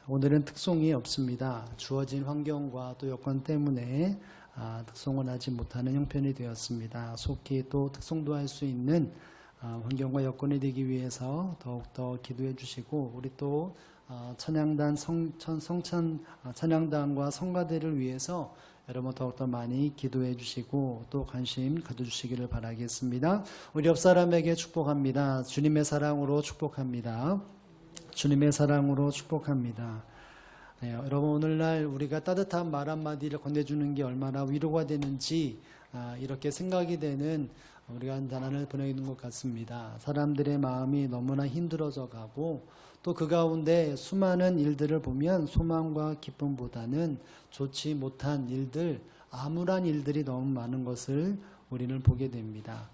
오늘은 특송이 없습니다. 주어진 환경과 또 여건 때문에 특송을 하지 못하는 형편이 되었습니다. 속히 또 특송도 할 수 있는 환경과 여건이 되기 위해서 더욱더 기도해 주시고, 우리 또 찬양단 찬양단과 성가대를 위해서 여러분 더욱더 많이 기도해 주시고 또 관심 가져주시기를 바라겠습니다. 우리 옆 사람에게 축복합니다. 주님의 사랑으로 축복합니다. 주님의 사랑으로 축복합니다. 네, 여러분 오늘날 우리가 따뜻한 말 한마디를 건네주는 게 얼마나 위로가 되는지 이렇게 생각이 되는 우리가 한 나날을 보내는 것 같습니다. 사람들의 마음이 너무나 힘들어져 가고 또 그 가운데 수많은 일들을 보면 소망과 기쁨보다는 좋지 못한 일들, 암울한 일들이 너무 많은 것을 우리는 보게 됩니다.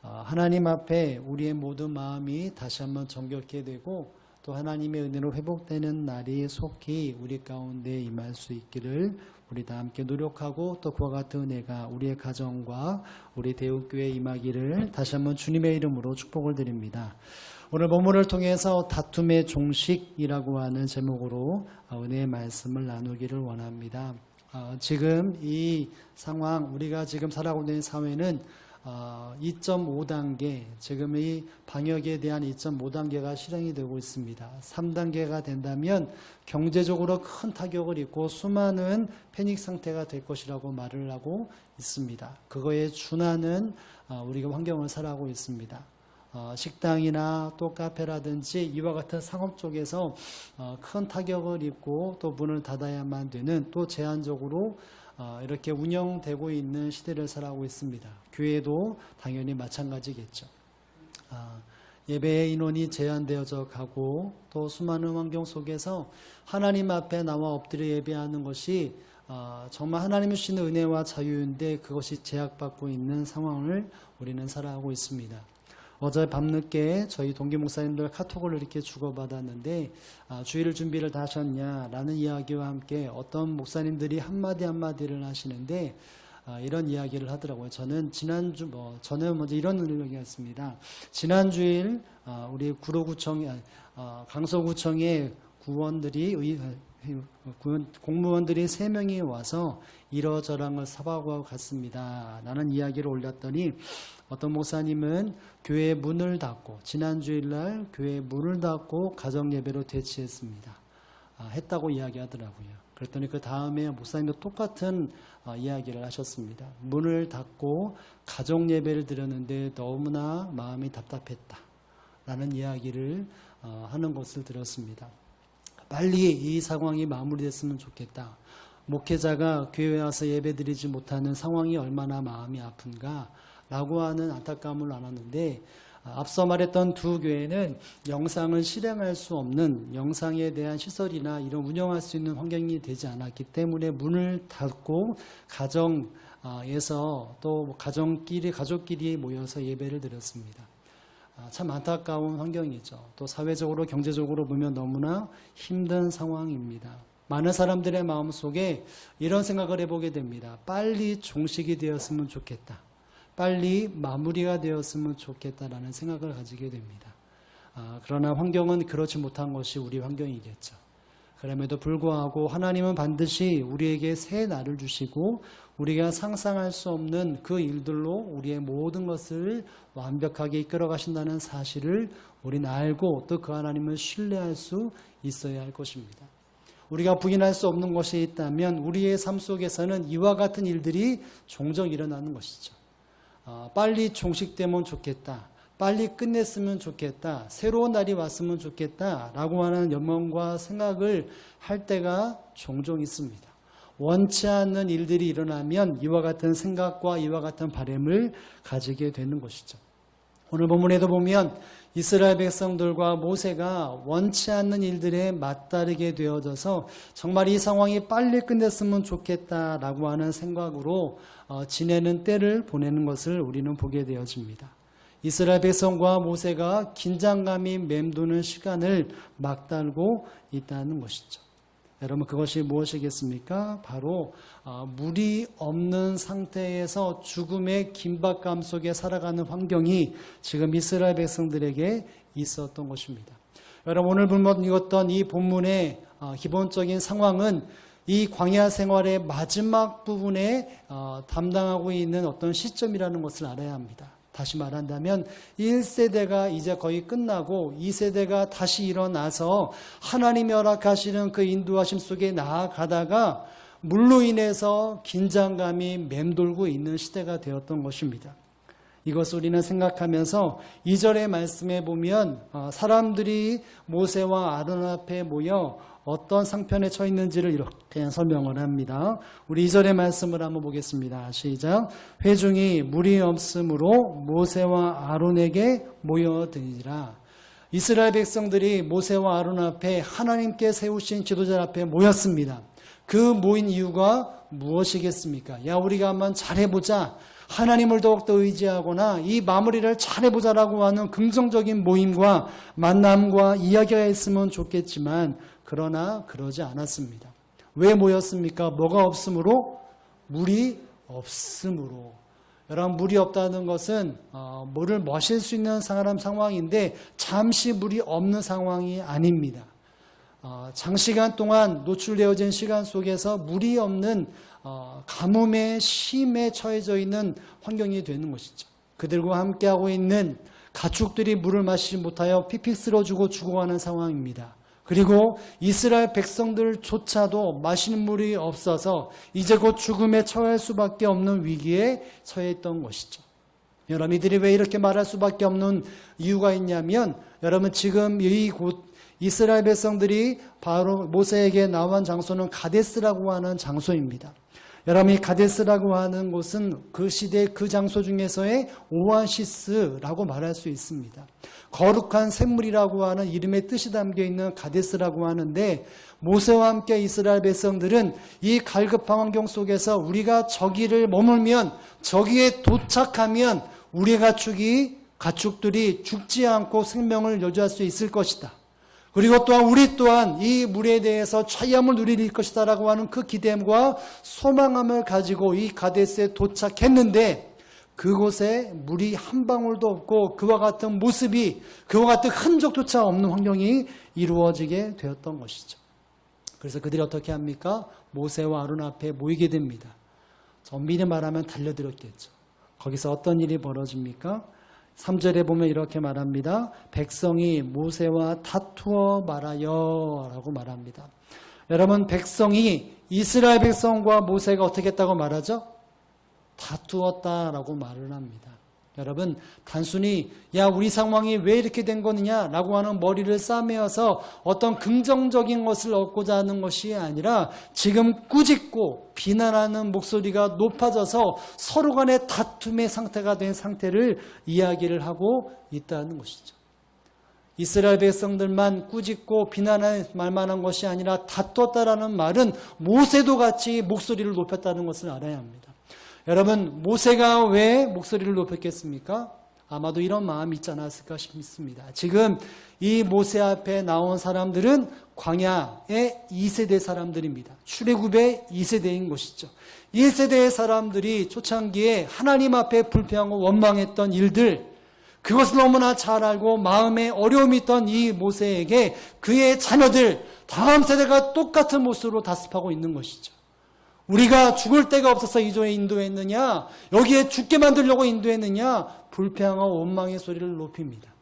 하나님 앞에 우리의 모든 마음이 다시 한번 정결케 되고 또 하나님의 은혜로 회복되는 날이 속히 우리 가운데 임할 수 있기를 우리 다 함께 노력하고 또 그와 같은 은혜가 우리의 가정과 우리 대우교회에 임하기를 다시 한번 주님의 이름으로 축복을 드립니다. 오늘 본문을 통해서 다툼의 종식이라고 하는 제목으로 은혜의 말씀을 나누기를 원합니다. 지금 이 상황, 우리가 지금 살아가고 있는 사회는 2.5단계, 지금 이 방역에 대한 2.5단계가 실행이 되고 있습니다. 3단계가 된다면 경제적으로 큰 타격을 입고 수많은 패닉 상태가 될 것이라고 말을 하고 있습니다. 그거에 준하는 우리가 환경을 살아가고 있습니다. 식당이나 또 카페라든지 이와 같은 상업 쪽에서 큰 타격을 입고 또 문을 닫아야만 되는, 또 제한적으로 이렇게 운영되고 있는 시대를 살아가고 있습니다. 교회도 당연히 마찬가지겠죠. 예배의 인원이 제한되어져 가고 또 수많은 환경 속에서 하나님 앞에 나와 엎드려 예배하는 것이 정말 하나님이 주시는 은혜와 자유인데 그것이 제약받고 있는 상황을 우리는 살아가고 있습니다. 어제 밤늦게 저희 동기 목사님들 카톡을 이렇게 주고받았는데 주일 준비를 다 하셨냐라는 이야기와 함께 어떤 목사님들이 한마디 한마디를 하시는데 이런 이야기를 하더라고요. 저는 저는 먼저 이런 의견이었습니다. 지난주일 우리 강서구청의 공무원들이 3명이 와서 이러저러한 걸 사과하고 갔습니다. 라는 이야기를 올렸더니 어떤 목사님은 교회 문을 닫고, 지난주일날 교회 문을 닫고 가정예배로 대치했습니다. 했다고 이야기하더라고요. 그랬더니 그 다음에 목사님도 똑같은 이야기를 하셨습니다. 문을 닫고 가정예배를 드렸는데 너무나 마음이 답답했다. 라는 이야기를 하는 것을 들었습니다. 빨리 이 상황이 마무리됐으면 좋겠다. 목회자가 교회에 와서 예배드리지 못하는 상황이 얼마나 마음이 아픈가 라고 하는 안타까움을 나눴는데, 앞서 말했던 두 교회는 영상을 실행할 수 없는, 영상에 대한 시설이나 이런 운영할 수 있는 환경이 되지 않았기 때문에 문을 닫고 가정에서 또 가족끼리 모여서 예배를 드렸습니다. 참 안타까운 환경이죠. 또 사회적으로 경제적으로 보면 너무나 힘든 상황입니다. 많은 사람들의 마음속에 이런 생각을 해보게 됩니다. 빨리 종식이 되었으면 좋겠다. 빨리 마무리가 되었으면 좋겠다라는 생각을 가지게 됩니다. 그러나 환경은 그렇지 못한 것이 우리 환경이겠죠. 그럼에도 불구하고 하나님은 반드시 우리에게 새 날을 주시고 우리가 상상할 수 없는 그 일들로 우리의 모든 것을 완벽하게 이끌어 가신다는 사실을 우리는 알고 또 그 하나님을 신뢰할 수 있어야 할 것입니다. 우리가 부인할 수 없는 것이 있다면 우리의 삶 속에서는 이와 같은 일들이 종종 일어나는 것이죠. 빨리 종식되면 좋겠다. 빨리 끝냈으면 좋겠다. 새로운 날이 왔으면 좋겠다. 라고 하는 염원과 생각을 할 때가 종종 있습니다. 원치 않는 일들이 일어나면 이와 같은 생각과 이와 같은 바람을 가지게 되는 것이죠. 오늘 본문에도 보면 이스라엘 백성들과 모세가 원치 않는 일들에 맞다르게 되어져서 정말 이 상황이 빨리 끝냈으면 좋겠다라고 하는 생각으로 지내는 때를 보내는 것을 우리는 보게 되어집니다. 이스라엘 백성과 모세가 긴장감이 맴도는 시간을 막달고 있다는 것이죠. 여러분, 그것이 무엇이겠습니까? 바로 물이 없는 상태에서 죽음의 긴박감 속에 살아가는 환경이 지금 이스라엘 백성들에게 있었던 것입니다. 여러분, 오늘 읽었던 이 본문의 기본적인 상황은 이 광야 생활의 마지막 부분에 담당하고 있는 어떤 시점이라는 것을 알아야 합니다. 다시 말한다면 1세대가 이제 거의 끝나고 2세대가 다시 일어나서 하나님이 허락하시는 그 인도하심 속에 나아가다가 물로 인해서 긴장감이 맴돌고 있는 시대가 되었던 것입니다. 이것을 우리는 생각하면서 2절의 말씀에 보면 사람들이 모세와 아론 앞에 모여 어떤 상편에 처해 있는지를 이렇게 설명을 합니다. 우리 2절의 말씀을 한번 보겠습니다. 시작. 회중이 물이 없으므로 모세와 아론에게 모여드니라. 이스라엘 백성들이 모세와 아론 앞에 하나님께 세우신 지도자 앞에 모였습니다. 그 모인 이유가 무엇이겠습니까? 야, 우리가 한번 잘해보자. 하나님을 더욱더 의지하거나 이 마무리를 잘해보자라고 하는 긍정적인 모임과 만남과 이야기가 있으면 좋겠지만 그러나 그러지 않았습니다. 왜 모였습니까? 뭐가 없으므로? 물이 없으므로. 여러분, 물이 없다는 것은 물을 마실 수 있는 사람 상황인데 잠시 물이 없는 상황이 아닙니다. 장시간 동안 노출되어진 시간 속에서 물이 없는 가뭄의 심에 처해져 있는 환경이 되는 것이죠. 그들과 함께하고 있는 가축들이 물을 마시지 못하여 픽픽 쓰러지고 죽어가는 상황입니다. 그리고 이스라엘 백성들조차도 마시는 물이 없어서 이제 곧 죽음에 처할 수밖에 없는 위기에 처해 있던 것이죠. 여러분, 이들이 왜 이렇게 말할 수밖에 없는 이유가 있냐면 여러분, 지금 이곳 이스라엘 백성들이 바로 모세에게 나온 장소는 가데스라고 하는 장소입니다. 여러분, 이 가데스라고 하는 곳은 그 시대 그 장소 중에서의 오아시스라고 말할 수 있습니다. 거룩한 샘물이라고 하는 이름의 뜻이 담겨있는 가데스라고 하는데 모세와 함께 이스라엘 백성들은 이 갈급한 환경 속에서 우리가 저기를 머물면 저기에 도착하면 우리의 가축들이 죽지 않고 생명을 유지할 수 있을 것이다. 그리고 또한 우리 또한 이 물에 대해서 차이함을 누릴 것이다 라고 하는 그 기대함과 소망함을 가지고 이 가데스에 도착했는데 그곳에 물이 한 방울도 없고 그와 같은 모습이 그와 같은 흔적조차 없는 환경이 이루어지게 되었던 것이죠. 그래서 그들이 어떻게 합니까? 모세와 아론 앞에 모이게 됩니다. 엄밀히 말하면 달려들었겠죠. 거기서 어떤 일이 벌어집니까? 3절에 보면 이렇게 말합니다. 백성이 모세와 다투어 말하여 라고 말합니다. 여러분, 백성이 이스라엘 백성과 모세가 어떻게 했다고 말하죠? 다투었다라고 말을 합니다. 여러분, 단순히 야, 우리 상황이 왜 이렇게 된 거느냐 라고 하는 머리를 싸매어서 어떤 긍정적인 것을 얻고자 하는 것이 아니라 지금 꾸짖고 비난하는 목소리가 높아져서 서로 간의 다툼의 상태가 된 상태를 이야기를 하고 있다는 것이죠. 이스라엘 백성들만 꾸짖고 비난할 말만 한 것이 아니라 다투었다라는 말은 모세도 같이 목소리를 높였다는 것을 알아야 합니다. 여러분, 모세가 왜 목소리를 높였겠습니까? 아마도 이런 마음이 있지 않았을까 싶습니다. 지금 이 모세 앞에 나온 사람들은 광야의 2세대 사람들입니다. 출애굽의 2세대인 것이죠. 1세대의 사람들이 초창기에 하나님 앞에 불평하고 원망했던 일들, 그것을 너무나 잘 알고 마음에 어려움이 있던 이 모세에게 그의 자녀들, 다음 세대가 똑같은 모습으로 답습하고 있는 것이죠. 우리가 죽을 데가 없어서 이조에 인도했느냐, 여기에 죽게 만들려고 인도했느냐, 불평하고 원망의 소리를 높입니다.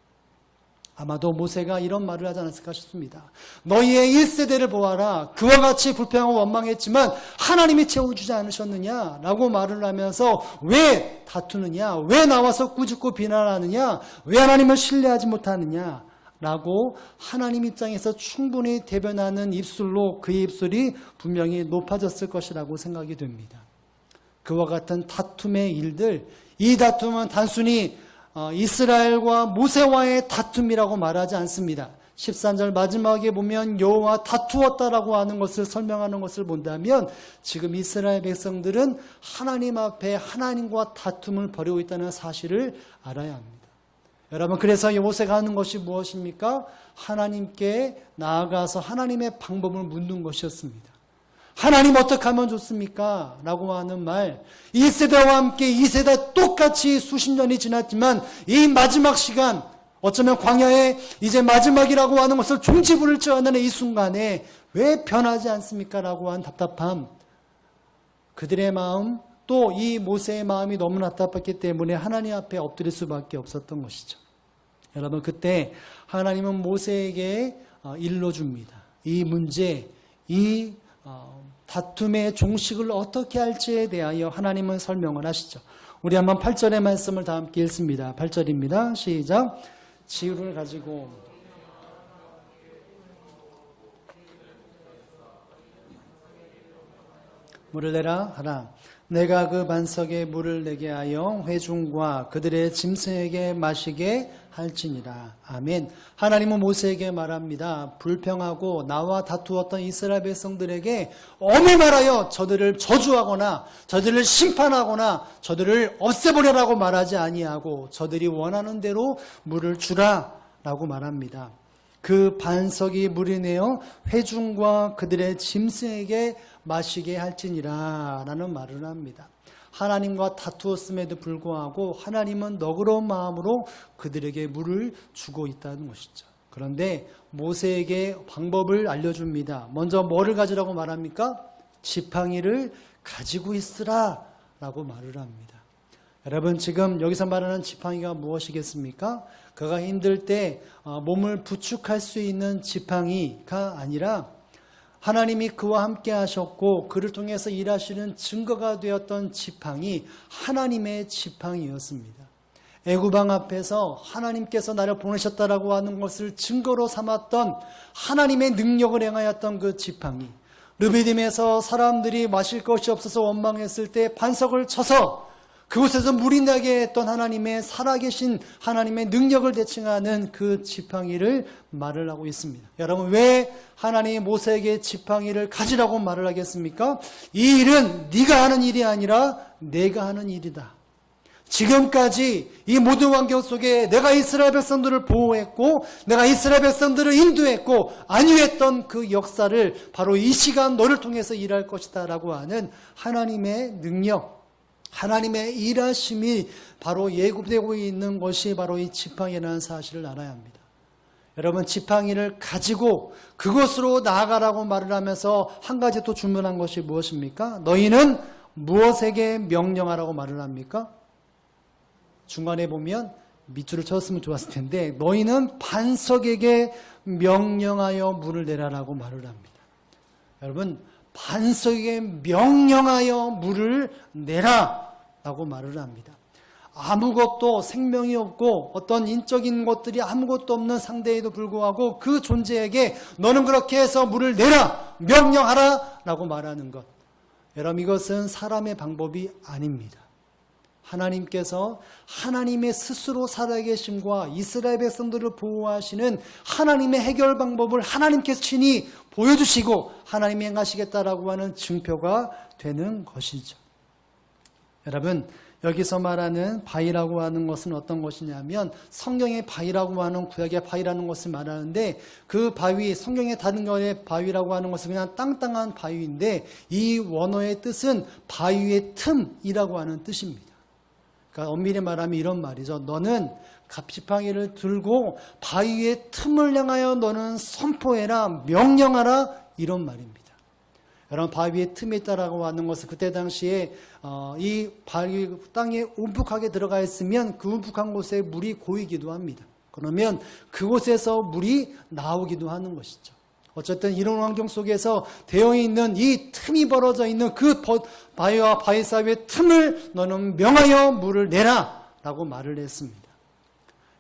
아마도 모세가 이런 말을 하지 않았을까 싶습니다. 너희의 1세대를 보아라. 그와 같이 불평하고 원망했지만 하나님이 채워주지 않으셨느냐 라고 말을 하면서 왜 다투느냐, 왜 나와서 꾸짖고 비난하느냐, 왜 하나님을 신뢰하지 못하느냐 라고 하나님 입장에서 충분히 대변하는 입술로 그의 입술이 분명히 높아졌을 것이라고 생각이 됩니다. 그와 같은 다툼의 일들, 이 다툼은 단순히 이스라엘과 모세와의 다툼이라고 말하지 않습니다. 13절 마지막에 보면 여호와 다투었다라고 하는 것을 설명하는 것을 본다면 지금 이스라엘 백성들은 하나님 앞에 하나님과 다툼을 벌이고 있다는 사실을 알아야 합니다. 여러분, 그래서 모세가 하는 것이 무엇입니까? 하나님께 나아가서 하나님의 방법을 묻는 것이었습니다. 하나님 어떻게 하면 좋습니까? 라고 하는 말, 1세대와 함께 2세대 똑같이 수십 년이 지났지만 이 마지막 시간 어쩌면 광야에 이제 마지막이라고 하는 것을 종지부를 찍어내는 이 순간에 왜 변하지 않습니까? 라고 한 답답함. 그들의 마음, 또 이 모세의 마음이 너무 답답했기 때문에 하나님 앞에 엎드릴 수밖에 없었던 것이죠. 여러분, 그때 하나님은 모세에게 일러줍니다. 이 문제, 이 다툼의 종식을 어떻게 할지에 대하여 하나님은 설명을 하시죠. 우리 한번 8절의 말씀을 다 함께 읽습니다. 8절입니다. 시작. 지우를 가지고 물을 내라 하라. 내가 그 반석에 물을 내게 하여 회중과 그들의 짐승에게 마시게 할지니라. 아멘. 하나님은 모세에게 말합니다. 불평하고 나와 다투었던 이스라엘 백성들에게 엄히 말하여 저들을 저주하거나 저들을 심판하거나 저들을 없애버려라고 말하지 아니하고 저들이 원하는 대로 물을 주라 라고 말합니다. 그 반석이 물이 내어 회중과 그들의 짐승에게 마시게 할지니라 라는 말을 합니다. 하나님과 다투었음에도 불구하고 하나님은 너그러운 마음으로 그들에게 물을 주고 있다는 것이죠. 그런데 모세에게 방법을 알려줍니다. 먼저 뭐를 가지라고 말합니까? 지팡이를 가지고 있으라 라고 말을 합니다. 여러분, 지금 여기서 말하는 지팡이가 무엇이겠습니까? 그가 힘들 때 몸을 부축할 수 있는 지팡이가 아니라 하나님이 그와 함께 하셨고 그를 통해서 일하시는 증거가 되었던 지팡이, 하나님의 지팡이였습니다. 애구방 앞에서 하나님께서 나를 보내셨다라고 하는 것을 증거로 삼았던 하나님의 능력을 행하였던 그 지팡이, 르비딤에서 사람들이 마실 것이 없어서 원망했을 때 반석을 쳐서 그곳에서 물이 나게 했던 하나님의 살아계신 하나님의 능력을 대칭하는 그 지팡이를 말을 하고 있습니다. 여러분, 왜 하나님이 모세에게 지팡이를 가지라고 말을 하겠습니까? 이 일은 네가 하는 일이 아니라 내가 하는 일이다. 지금까지 이 모든 환경 속에 내가 이스라엘 백성들을 보호했고 내가 이스라엘 백성들을 인도했고 안위했던 그 역사를 바로 이 시간 너를 통해서 일할 것이다 라고 하는 하나님의 능력, 하나님의 일하심이 바로 예고되고 있는 것이 바로 이 지팡이라는 사실을 알아야 합니다. 여러분, 지팡이를 가지고 그것으로 나아가라고 말을 하면서 한 가지 또 주문한 것이 무엇입니까? 너희는 무엇에게 명령하라고 말을 합니까? 중간에 보면 밑줄을 쳤으면 좋았을 텐데 너희는 반석에게 명령하여 물을 내라라고 말을 합니다. 여러분, 반석에게 명령하여 물을 내라 라고 말을 합니다. 아무것도 생명이 없고 어떤 인적인 것들이 아무것도 없는 상대에도 불구하고 그 존재에게 너는 그렇게 해서 물을 내라, 명령하라 라고 말하는 것, 여러분, 이것은 사람의 방법이 아닙니다. 하나님께서 하나님의 스스로 살아계심과 이스라엘 백성들을 보호하시는 하나님의 해결 방법을 하나님께서 친히 보여주시고 하나님이 행하시겠다라고 하는 증표가 되는 것이죠. 여러분, 여기서 말하는 바위라고 하는 것은 어떤 것이냐면 성경의 바위라고 하는 구약의 바위라는 것을 말하는데 그 바위, 성경의 다른 경우에 바위라고 하는 것은 그냥 땅땅한 바위인데 이 원어의 뜻은 바위의 틈이라고 하는 뜻입니다. 그러니까 엄밀히 말하면 이런 말이죠. 너는 지팡이를 들고 바위의 틈을 향하여 너는 선포해라, 명령하라, 이런 말입니다. 여러분, 바위의 틈에 있다라고 하는 것은 그때 당시에 이 바위 땅에 움푹하게 들어가 있으면 그 움푹한 곳에 물이 고이기도 합니다. 그러면 그곳에서 물이 나오기도 하는 것이죠. 어쨌든 이런 환경 속에서 되어 있는 이 틈이 벌어져 있는 그 바위와 바위 사이의 틈을 너는 명하여 물을 내라 라고 말을 했습니다.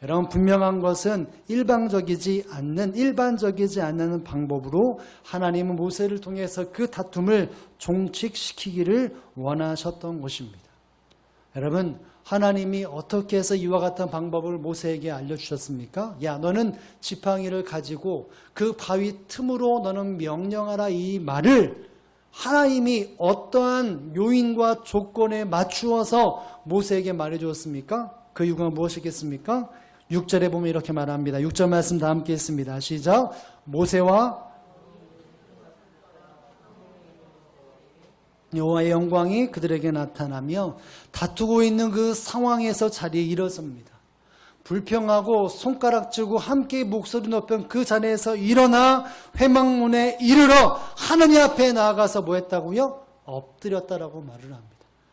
여러분, 분명한 것은 일반적이지 않는 방법으로 하나님은 모세를 통해서 그 다툼을 종식시키기를 원하셨던 것입니다. 여러분, 하나님이 어떻게 해서 이와 같은 방법을 모세에게 알려주셨습니까? 야, 너는 지팡이를 가지고 그 바위 틈으로 너는 명령하라, 이 말을 하나님이 어떠한 요인과 조건에 맞추어서 모세에게 말해주었습니까? 그 이유가 무엇이겠습니까? 6절에 보면 이렇게 말합니다. 6절 말씀 다 함께 했습니다. 시작. 모세와 여호와의 영광이 그들에게 나타나며 다투고 있는 그 상황에서 자리에 일어섭니다. 불평하고 손가락쥐고 함께 목소리 높인 그 자리에서 일어나 회막문에 이르러 하나님 앞에 나아가서 뭐 했다고요? 엎드렸다라고 말을 합니다.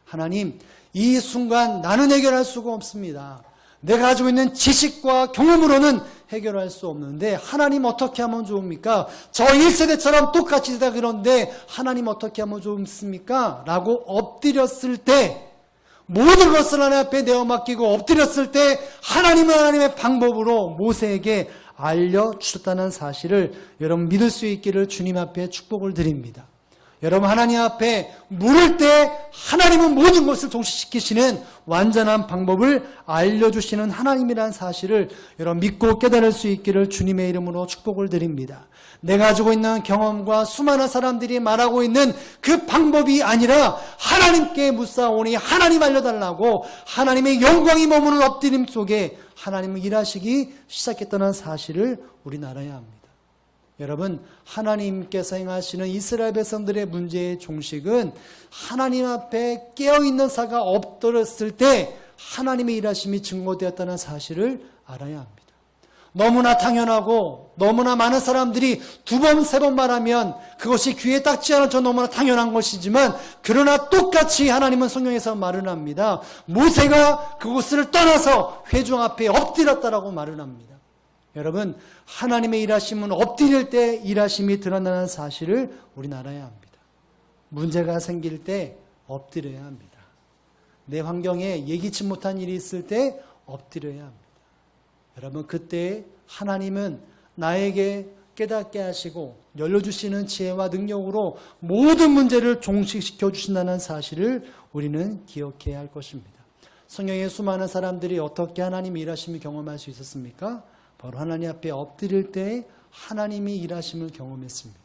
하나님, 이 순간 나는 해결할 수가 없습니다. 내가 가지고 있는 지식과 경험으로는 해결할 수 없는데 하나님 어떻게 하면 좋습니까? 저 1세대처럼 똑같이 되다 그런데 하나님 어떻게 하면 좋습니까? 라고 엎드렸을 때 모든 것을 하나님 앞에 내어 맡기고 엎드렸을 때 하나님은 하나님의 방법으로 모세에게 알려주셨다는 사실을 여러분 믿을 수 있기를 주님 앞에 축복을 드립니다. 여러분 하나님 앞에 물을 때 하나님은 모든 것을 동시시키시는 완전한 방법을 알려주시는 하나님이라는 사실을 여러분 믿고 깨달을 수 있기를 주님의 이름으로 축복을 드립니다. 내가 가지고 있는 경험과 수많은 사람들이 말하고 있는 그 방법이 아니라 하나님께 묻사오니 하나님 알려달라고 하나님의 영광이 머무는 엎드림 속에 하나님은 일하시기 시작했다는 사실을 우리 알아야 합니다. 여러분 하나님께서 행하시는 이스라엘 백성들의 문제의 종식은 하나님 앞에 깨어있는 사가 엎드렸을 때 하나님의 일하심이 증거되었다는 사실을 알아야 합니다. 너무나 당연하고 너무나 많은 사람들이 두 번, 세 번 말하면 그것이 귀에 딱지 않은 저 너무나 당연한 것이지만 그러나 똑같이 하나님은 성경에서 말을 합니다. 모세가 그곳을 떠나서 회중 앞에 엎드렸다라고 말을 합니다. 여러분 하나님의 일하심은 엎드릴 때 일하심이 드러나는 사실을 우리는 알아야 합니다. 문제가 생길 때 엎드려야 합니다. 내 환경에 예기치 못한 일이 있을 때 엎드려야 합니다. 여러분 그때 하나님은 나에게 깨닫게 하시고 열려주시는 지혜와 능력으로 모든 문제를 종식시켜 주신다는 사실을 우리는 기억해야 할 것입니다. 성경의 수많은 사람들이 어떻게 하나님의 일하심을 경험할 수 있었습니까? 바로 하나님 앞에 엎드릴 때 하나님이 일하심을 경험했습니다.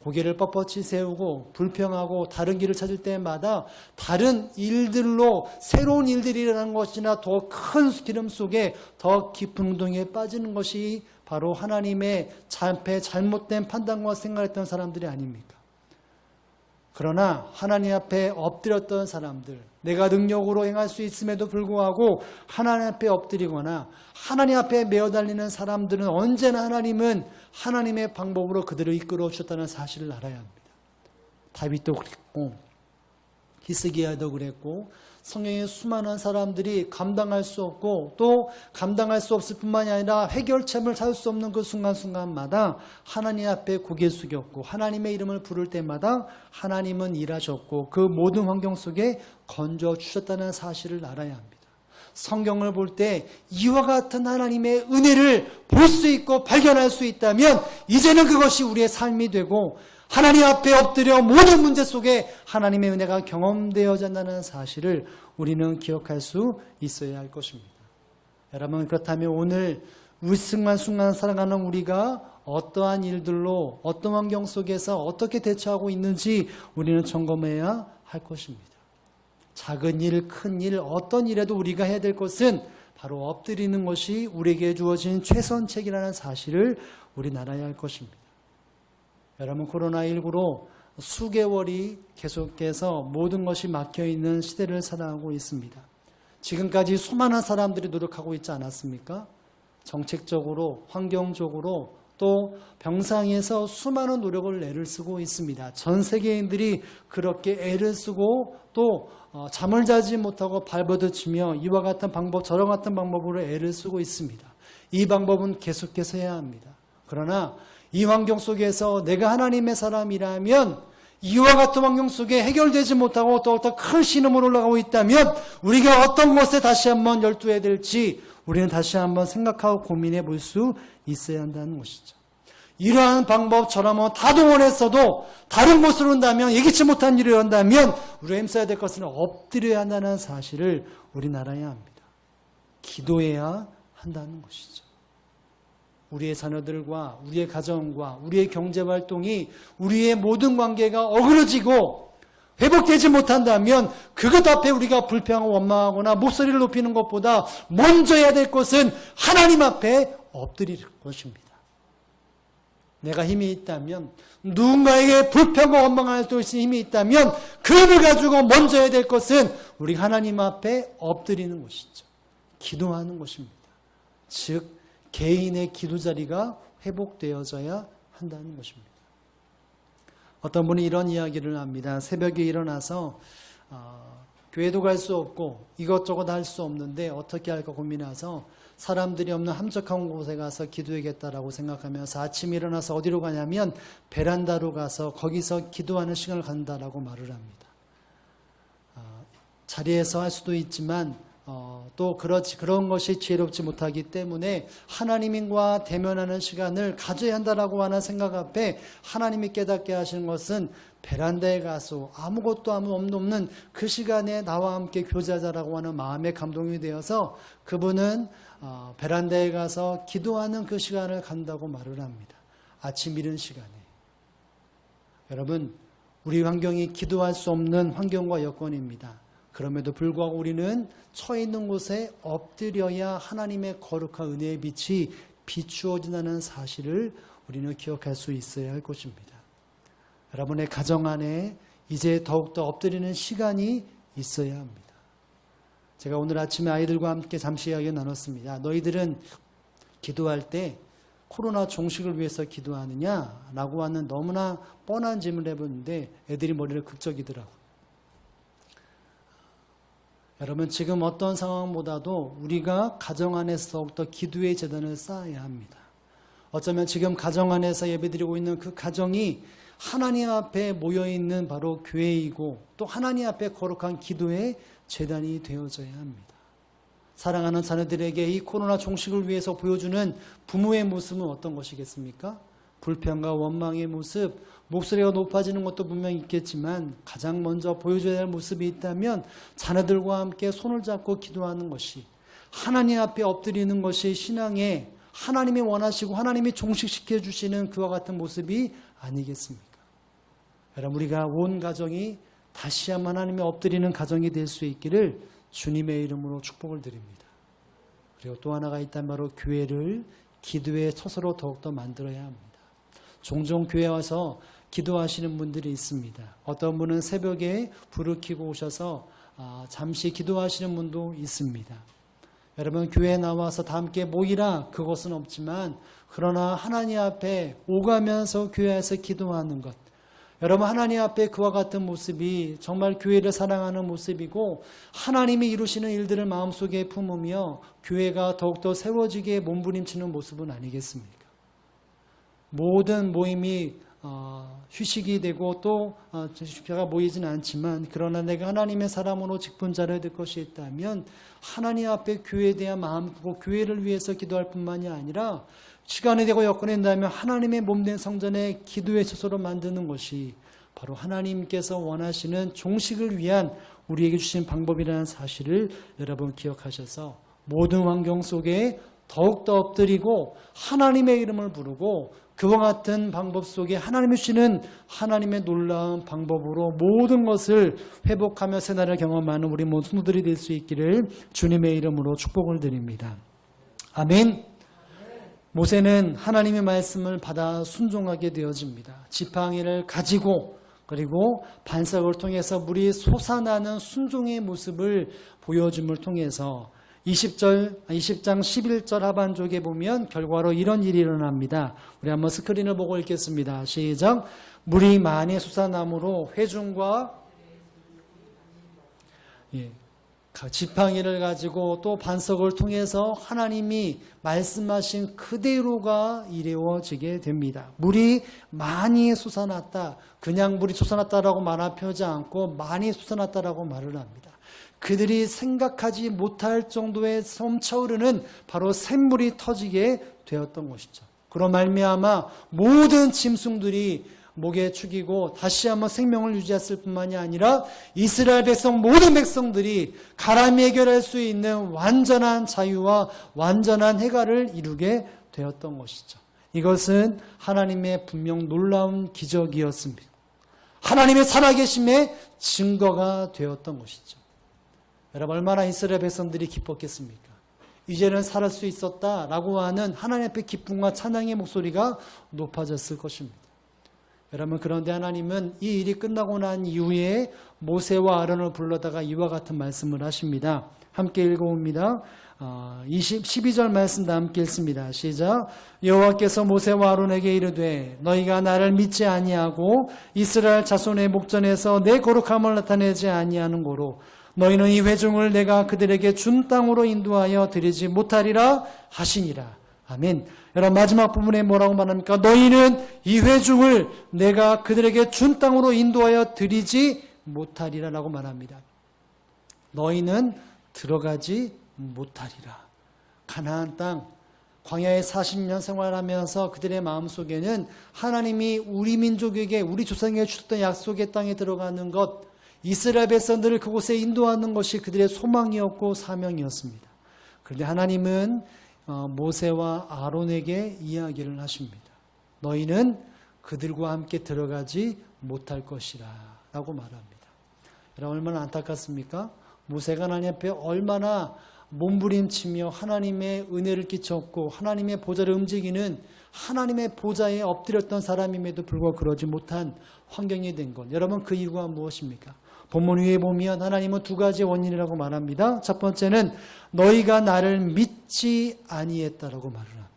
고개를 뻣뻣이 세우고 불평하고 다른 길을 찾을 때마다 다른 일들로 새로운 일들이 일어나는 것이나 더 큰 기름 속에 더 깊은 운동에 빠지는 것이 바로 하나님의 잘못된 판단과 생각을 했던 사람들이 아닙니까? 그러나 하나님 앞에 엎드렸던 사람들, 내가 능력으로 행할 수 있음에도 불구하고 하나님 앞에 엎드리거나 하나님 앞에 메어 달리는 사람들은 언제나 하나님은 하나님의 방법으로 그들을 이끌어 주셨다는 사실을 알아야 합니다. 다윗도 그랬고 히스기야도 그랬고 성경의 수많은 사람들이 감당할 수 없고 또 감당할 수 없을 뿐만이 아니라 해결책을 찾을 수 없는 그 순간순간마다 하나님 앞에 고개 숙였고 하나님의 이름을 부를 때마다 하나님은 일하셨고 그 모든 환경 속에 건져주셨다는 사실을 알아야 합니다. 성경을 볼 때 이와 같은 하나님의 은혜를 볼 수 있고 발견할 수 있다면 이제는 그것이 우리의 삶이 되고 하나님 앞에 엎드려 모든 문제 속에 하나님의 은혜가 경험되어진다는 사실을 우리는 기억할 수 있어야 할 것입니다. 여러분 그렇다면 오늘 순간순간 살아가는 우리가 어떠한 일들로 어떤 환경 속에서 어떻게 대처하고 있는지 우리는 점검해야 할 것입니다. 작은 일, 큰 일, 어떤 일에도 우리가 해야 될 것은 바로 엎드리는 것이 우리에게 주어진 최선책이라는 사실을 우리는 알아야 할 것입니다. 여러분 코로나19로 수개월이 계속해서 모든 것이 막혀있는 시대를 살아가고 있습니다. 지금까지 수많은 사람들이 노력하고 있지 않았습니까? 정책적으로, 환경적으로 또 병상에서 수많은 노력을 애를 쓰고 있습니다. 전 세계인들이 그렇게 애를 쓰고 또 잠을 자지 못하고 발버둥치며 이와 같은 방법 저런 같은 방법으로 애를 쓰고 있습니다. 이 방법은 계속해서 해야 합니다. 그러나 이 환경 속에서 내가 하나님의 사람이라면 이와 같은 환경 속에 해결되지 못하고 또 어떤 큰 신음으로 올라가고 있다면 우리가 어떤 것에 다시 한번 열두해야 될지 우리는 다시 한번 생각하고 고민해 볼 수 있어야 한다는 것이죠. 이러한 방법 저라면 다 동원했어도 다른 곳으로 온다면 예기치 못한 일이 온다면 우리가 힘써야 될 것은 엎드려야 한다는 사실을 우리는 알아야 합니다. 기도해야 한다는 것이죠. 우리의 자녀들과 우리의 가정과 우리의 경제활동이 우리의 모든 관계가 어그러지고 회복되지 못한다면 그것 앞에 우리가 불평하고 원망하거나 목소리를 높이는 것보다 먼저 해야 될 것은 하나님 앞에 엎드릴 것입니다. 내가 힘이 있다면 누군가에게 불평과 원망할 수 있는 힘이 있다면 그 힘을 가지고 먼저 해야 될 것은 우리 하나님 앞에 엎드리는 것이죠. 기도하는 것입니다. 즉 개인의 기도 자리가 회복되어져야 한다는 것입니다. 어떤 분이 이런 이야기를 합니다. 새벽에 일어나서 교회도 갈 수 없고 이것저것 할 수 없는데 어떻게 할까 고민해서 사람들이 없는 함적한 곳에 가서 기도해야겠다라고 생각하면서 아침에 일어나서 어디로 가냐면 베란다로 가서 거기서 기도하는 시간을 갖는다라고 말을 합니다. 자리에서 할 수도 있지만 또 그런 것이 지혜롭지 못하기 때문에 하나님과 대면하는 시간을 가져야 한다라고 하는 생각 앞에 하나님이 깨닫게 하시는 것은 베란다에 가서 아무것도 없는 그 시간에 나와 함께 교제하자라고 하는 마음의 감동이 되어서 그분은 베란다에 가서 기도하는 그 시간을 간다고 말을 합니다. 아침 이른 시간에. 여러분, 우리 환경이 기도할 수 없는 환경과 여건입니다. 그럼에도 불구하고 우리는 처해 있는 곳에 엎드려야 하나님의 거룩한 은혜의 빛이 비추어진다는 사실을 우리는 기억할 수 있어야 할 것입니다. 여러분의 가정 안에 이제 더욱더 엎드리는 시간이 있어야 합니다. 제가 오늘 아침에 아이들과 함께 잠시 이야기 나눴습니다. 너희들은 기도할 때 코로나 종식을 위해서 기도하느냐? 라고 하는 너무나 뻔한 질문을 해보는데 애들이 머리를 극적이더라고요. 여러분, 지금 어떤 상황보다도 우리가 가정 안에서 더욱더 기도의 재단을 쌓아야 합니다. 어쩌면 지금 가정 안에서 예배드리고 있는 그 가정이 하나님 앞에 모여있는 바로 교회이고 또 하나님 앞에 거룩한 기도의 재단이 되어져야 합니다. 사랑하는 자녀들에게 이 코로나 종식을 위해서 보여주는 부모의 모습은 어떤 것이겠습니까? 불평과 원망의 모습, 목소리가 높아지는 것도 분명히 있겠지만 가장 먼저 보여줘야 할 모습이 있다면 자녀들과 함께 손을 잡고 기도하는 것이, 하나님 앞에 엎드리는 것이 신앙의 하나님이 원하시고 하나님이 종식시켜 주시는 그와 같은 모습이 아니겠습니까? 여러분, 우리가 온 가정이 다시 한번 하나님의 엎드리는 가정이 될 수 있기를 주님의 이름으로 축복을 드립니다. 그리고 또 하나가 있다면 바로 교회를 기도의 처소로 더욱더 만들어야 합니다. 종종 교회에 와서 기도하시는 분들이 있습니다. 어떤 분은 새벽에 불을 켜고 오셔서 잠시 기도하시는 분도 있습니다. 여러분, 교회에 나와서 다 함께 모이라 그것은 없지만 그러나 하나님 앞에 오가면서 교회에서 기도하는 것, 여러분, 하나님 앞에 그와 같은 모습이 정말 교회를 사랑하는 모습이고 하나님이 이루시는 일들을 마음속에 품으며 교회가 더욱더 세워지게 몸부림치는 모습은 아니겠습니까? 모든 모임이 휴식이 되고 또 교회가 모이지는 않지만 그러나 내가 하나님의 사람으로 직분자를 될 것이 있다면 하나님 앞에 교회에 대한 마음 크고 교회를 위해서 기도할 뿐만이 아니라 시간이 되고 여건이 된다면 하나님의 몸된 성전에 기도의 처소로 만드는 것이 바로 하나님께서 원하시는 종식을 위한 우리에게 주신 방법이라는 사실을 여러분 기억하셔서 모든 환경 속에 더욱더 엎드리고 하나님의 이름을 부르고 그와 같은 방법 속에 하나님이 주시는 하나님의 놀라운 방법으로 모든 것을 회복하며 새날을 경험하는 우리 모든 성도들이 될 수 있기를 주님의 이름으로 축복을 드립니다. 아멘. 모세는 하나님의 말씀을 받아 순종하게 되어집니다. 지팡이를 가지고 그리고 반석을 통해서 물이 솟아나는 순종의 모습을 보여줌을 통해서 20장 11절 하반쪽에 보면 결과로 이런 일이 일어납니다. 우리 한번 스크린을 보고 읽겠습니다. 시작. 물이 많이 솟아나므로 회중과 지팡이를 가지고 또 반석을 통해서 하나님이 말씀하신 그대로가 이루어지게 됩니다. 물이 많이 솟아났다. 그냥 물이 솟아났다라고 말하지 않고 많이 솟아났다라고 말을 합니다. 그들이 생각하지 못할 정도의 넘쳐흐르는 바로 샘물이 터지게 되었던 것이죠. 그로 말미암아 모든 짐승들이 목에 축이고 다시 한번 생명을 유지했을 뿐만이 아니라 이스라엘 백성 모든 백성들이 가람이 해결할 수 있는 완전한 자유와 완전한 해결을 이루게 되었던 것이죠. 이것은 하나님의 분명 놀라운 기적이었습니다. 하나님의 살아계심의 증거가 되었던 것이죠. 여러분, 얼마나 이스라엘 백성들이 기뻤겠습니까? 이제는 살을 수 있었다라고 하는 하나님 앞에 기쁨과 찬양의 목소리가 높아졌을 것입니다. 여러분, 그런데 하나님은 이 일이 끝나고 난 이후에 모세와 아론을 불러다가 이와 같은 말씀을 하십니다. 함께 읽어봅니다. 12절 말씀 다 함께 읽습니다. 시작. 여호와께서 모세와 아론에게 이르되 너희가 나를 믿지 아니하고 이스라엘 자손의 목전에서 내 거룩함을 나타내지 아니하는 고로 너희는 이 회중을 내가 그들에게 준 땅으로 인도하여 드리지 못하리라 하시니라. 아멘. 여러분, 마지막 부분에 뭐라고 말합니까? 너희는 이 회중을 내가 그들에게 준 땅으로 인도하여 드리지 못하리라 라고 말합니다. 너희는 들어가지 못하리라. 가나안 땅, 광야에 40년 생활하면서 그들의 마음속에는 하나님이 우리 민족에게, 우리 조상에게 주셨던 약속의 땅에 들어가는 것, 이스라엘 백성들을 그곳에 인도하는 것이 그들의 소망이었고 사명이었습니다. 그런데 하나님은 모세와 아론에게 이야기를 하십니다. 너희는 그들과 함께 들어가지 못할 것이라 라고 말합니다. 여러분, 얼마나 안타깝습니까? 모세가 하나님 앞에 얼마나 몸부림치며 하나님의 은혜를 끼쳤고 하나님의 보좌를 움직이는 하나님의 보좌에 엎드렸던 사람임에도 불구하고 그러지 못한 환경이 된 것. 여러분, 그 이유가 무엇입니까? 본문 위에 보면 하나님은 두 가지 원인이라고 말합니다. 첫 번째는 너희가 나를 믿지 아니했다라고 말을 합니다.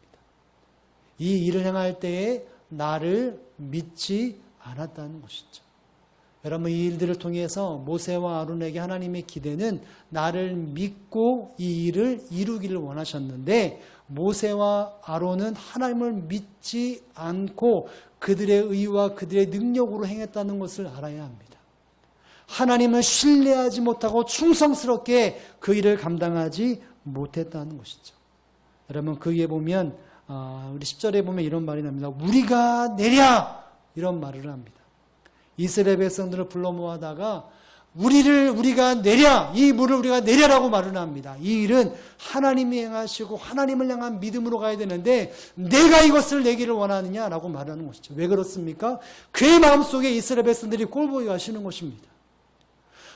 이 일을 행할 때에 나를 믿지 않았다는 것이죠. 여러분, 이 일들을 통해서 모세와 아론에게 하나님의 기대는 나를 믿고 이 일을 이루기를 원하셨는데 모세와 아론은 하나님을 믿지 않고 그들의 의와 그들의 능력으로 행했다는 것을 알아야 합니다. 하나님을 신뢰하지 못하고 충성스럽게 그 일을 감당하지 못했다는 것이죠. 여러분, 그 위에 보면 우리 10절에 보면 이런 말이 납니다. 우리가 내랴! 이런 말을 합니다. 이스라엘 백성들을 불러 모아다가 우리가 내랴! 이 물을 우리가 내랴라고 말을 합니다. 이 일은 하나님이 행하시고 하나님을 향한 믿음으로 가야 되는데 내가 이것을 내기를 원하느냐라고 말하는 것이죠. 왜 그렇습니까? 그의 마음속에 이스라엘 백성들이 꼴보기 하시는 것입니다.